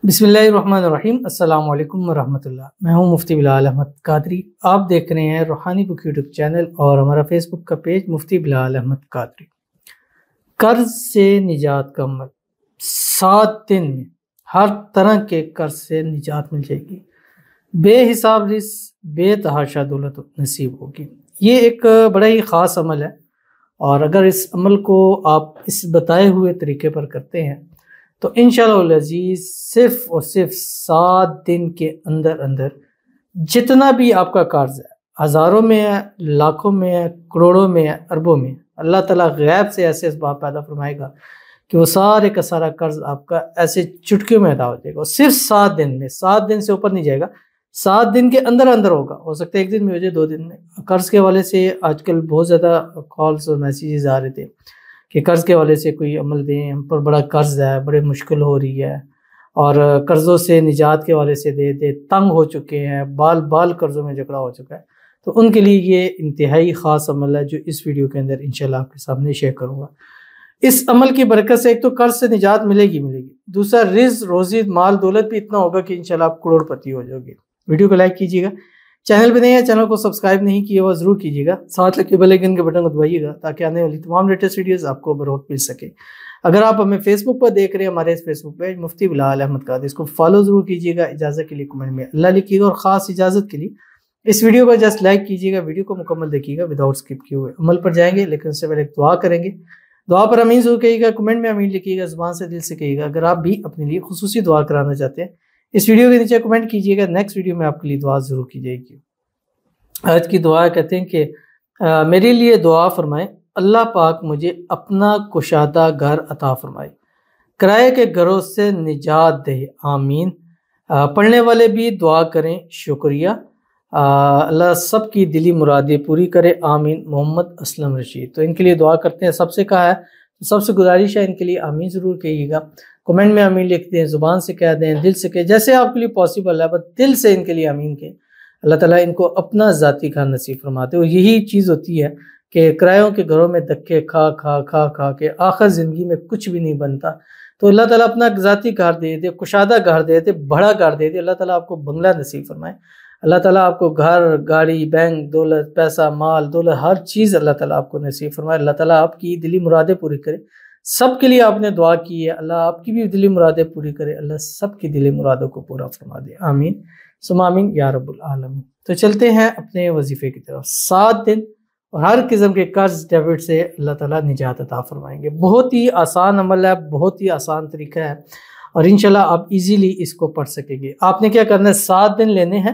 बिस्मिल्लाहिर्रहमानिर्रहीम। अस्सलाम वालेकुम वरहमतुल्लाह। मैं हूं मुफ्ती बिलाल अहमद कादरी। आप देख रहे हैं रूहानी बुक यूट्यूब चैनल और हमारा फेसबुक का पेज मुफ्ती बिलाल अहमद कादरी। कर्ज से निजात का अमल 7 दिन में हर तरह के कर्ज से निजात मिल जाएगी। बेहिसाब रिस्क बेतहाशा दौलत नसीब होगी। ये एक बड़ा ही ख़ास अमल है और अगर इस अमल को आप इस बताए हुए तरीके पर करते हैं तो इंशाअल्लाह अज़ीज़ सिर्फ और सिर्फ 7 दिन के अंदर अंदर जितना भी आपका कर्ज है, हज़ारों में है, लाखों में है, करोड़ों में है, अरबों में है, अल्लाह ताला गैब से ऐसे इसबाब पैदा फरमाएगा कि वो सारे का सारा कर्ज आपका ऐसे चुटकियों में अदा हो जाएगा। सिर्फ 7 दिन में, 7 दिन से ऊपर नहीं जाएगा, 7 दिन के अंदर अंदर होगा। हो सकता है 1 दिन में हो जाए, 2 दिन में। कर्ज के हवाले से आजकल बहुत ज़्यादा कॉल्स और मैसेजेस आ रहे थे कि कर्ज़ के वाले से कोई अमल दें, हम पर बड़ा कर्ज़ है, बड़े मुश्किल हो रही है और कर्ज़ों से निजात के वाले से दे तंग हो चुके हैं, बाल बाल कर्ज़ों में जकड़ा हो चुका है। तो उनके लिए ये इंतहाई ख़ास अमल है जो इस वीडियो के अंदर इंशाल्लाह आपके सामने शेयर करूँगा। इस अमल की बरकत से एक तो कर्ज़ से निजात मिलेगी, दूसरा रिज़्क़ रोज़ी माल दौलत भी इतना होगा कि इंशाल्लाह आप करोड़पति हो जाओगे। वीडियो को लाइक कीजिएगा, चैनल पे नहीं है चैनल को सब्सक्राइब नहीं किया हुआ ज़रूर कीजिएगा, साथ लगे बेल आइकन के बटन को दबाइएगा ताकि आने वाली तमाम लेटेस्ट वीडियोस आपको बरोक्त मिल सके। अगर आप हमें फेसबुक पर देख रहे हैं, हमारे इस फेसबुक पेज मुफ्ती बिलाल अहमद कादरी, इसको फॉलो ज़रूर कीजिएगा। इजाज़त के लिए कमेंट में अल्लाह लिखिएगा और ख़ास इजाज़त के लिए इस वीडियो को जस्ट लाइक कीजिएगा। वीडियो को मुकम्मल देखिएगा विदाउट स्किप किए हुए। अमल पर जाएंगे लेकिन उससे पहले दुआ करेंगे। दुआ पर अमीन ज़रूर कहिएगा, कमेंट में अमीन लिखिएगा, ज़ुबान से दिल से कहिएगा। अगर आप भी अपने लिए खुसूसी दुआ कराना चाहते हैं इस वीडियो के नीचे कमेंट कीजिएगा, नेक्स्ट वीडियो में आपके लिए दुआ ज़रूर की जाएगी। आज की दुआ कहते हैं कि मेरे लिए दुआ फरमाएं, अल्लाह पाक मुझे अपना कुशादा घर अता फरमाए, किराए के घरों से निजात दे, आमीन। पढ़ने वाले भी दुआ करें, शुक्रिया। अल्लाह सब की दिली मुरादें पूरी करे, आमीन। मोहम्मद असलम रशीद। तो इनके लिए दुआ करते हैं, सबसे कहा है तो सबसे गुजारिश है इनके लिए आमीन ज़रूर कहिएगा। कमेंट में आमीन लिख दें, ज़ुबान से कह दें, दिल से कहें, जैसे आपके लिए पॉसिबल है, बस दिल से इनके लिए आमीन कहें। अल्लाह ताला इनको अपना ज़ाती घर नसीब फरमाते। और यही चीज़ होती है कि किरायों के घरों में धक्के खा खा के आखिर ज़िंदगी में कुछ भी नहीं बनता। तो अल्लाह ताला अपना ज़ाती घर दे दे, कुशादा घर दे दे, बड़ा घर दे दे। अल्लाह ताला आपको बंगला नसीब फरमाए। अल्लाह ताला आपको घर, गाड़ी, बैंक, दौलत, पैसा, माल, दौलत, हर चीज़ अल्लाह ताला आपको नसीब फरमाए। अल्लाह ताला आपकी दिली मुरादें पूरी करे। सब के लिए आपने दुआ की है, अल्लाह आपकी भी दिली मुरादें पूरी करे। अल्लाह सब की दिली मुरादों को पूरा फरमा दे, आमीन सुमामीन या रब्बुल आलमीन। तो चलते हैं अपने वजीफे की तरफ। 7 दिन और हर किस्म के कर्ज डेबिट से अल्लाह ताला निजात अता फरमाएंगे। बहुत ही आसान अमल है, बहुत ही आसान तरीका है और इंशाल्लाह आप इजीली इसको पढ़ सकेंगे। आपने क्या करना है, 7 दिन लेने हैं,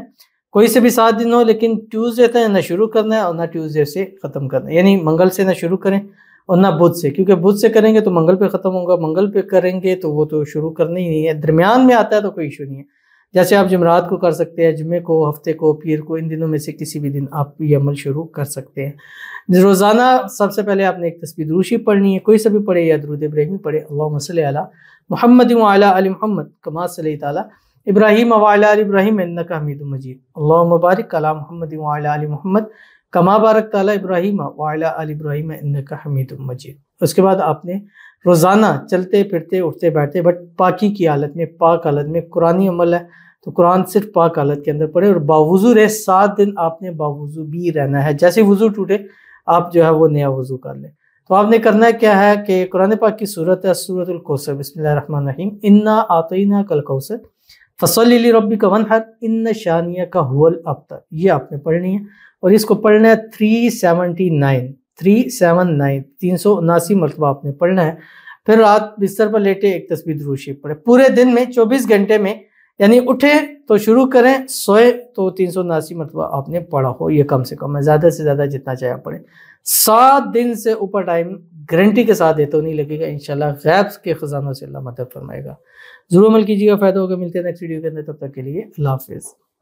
कोई से भी 7 दिन हो, लेकिन ट्यूसडे से ना शुरू करना है और ना ट्यूसडे से ख़त्म करना है। यानी मंगल से ना शुरू करें और ना बुध से, क्योंकि बुध से करेंगे तो मंगल पे ख़त्म होगा, मंगल पे करेंगे तो वो तो शुरू करना ही नहीं है। दरमियान में आता है तो कोई इशू नहीं है। जैसे आप जुमेरात को कर सकते हैं, जुम्मे को, हफ्ते को, पीर को, इन दिनों में से किसी भी दिन आप ये अमल शुरू कर सकते हैं। रोज़ाना सबसे पहले आपने एक तस्बीह दुरूशी पढ़नी है, कोई सा भी पढ़े या दुरूद इब्राहिमी पढ़े। अल्लाहुम्मा सल्ली अला मुहम्मद व अला आलि मुहम्मद कमा सल्लैता अला इब्राहीम व अला आलि इब्राहीम इन्नका हमीदुम मजीद। अल्लाहुम्मा बारिक अला मुहम्मद व अला आलि मुहम्मद कमा बारकता अला इब्राहीम व अला आलि इब्राहीम इन्नका हमीदुम मजीद। उसके बाद आपने रोज़ाना चलते फिरते उठते बैठते बट पाकी की हालत में, पाक हालत में, कुरानी अमल है तो कुरान सिर्फ पाक हालत के अंदर पढ़े और बावुज़ू रहे। 7 दिन आपने बावुज़ू भी रहना है। जैसे वुज़ू टूटे आप जो है वो नया वुज़ू कर लें। तो आपने करना क्या है कि कुरान पाक की सूरत है सूरतुल कौसर, बिस्मिल्लाहिर्रहमानिर्रहीम, इन्ना आतईना कल कौसर फसल्लि लिरब्बिका वन्हर इन्न शानियका हुवल अब्तर। ये आपने पढ़नी है और इसको पढ़ना है 379 379 मरतबा आपने पढ़ना है। फिर रात बिस्तर पर लेटे एक तस्बीह दुरूद शरीफ पढ़े। पूरे दिन में 24 घंटे में, यानी उठे तो शुरू करें, सोए तो 379 मरतबा आपने पढ़ा हो। ये कम से कम है, ज़्यादा से ज़्यादा जितना चाहे पढ़े। 7 दिन से ऊपर टाइम गारंटी के साथ देते नहीं लगेगा, इंशाल्लाह गैब के ख़जानों से अल्लाह मदद फरमाएगा। ज़रूर अमल कीजिएगा, फ़ायदा होगा। मिलते हैं नेक्स्ट वीडियो के अंदर, तब तक के लिए अल्लाह हाफ़िज़।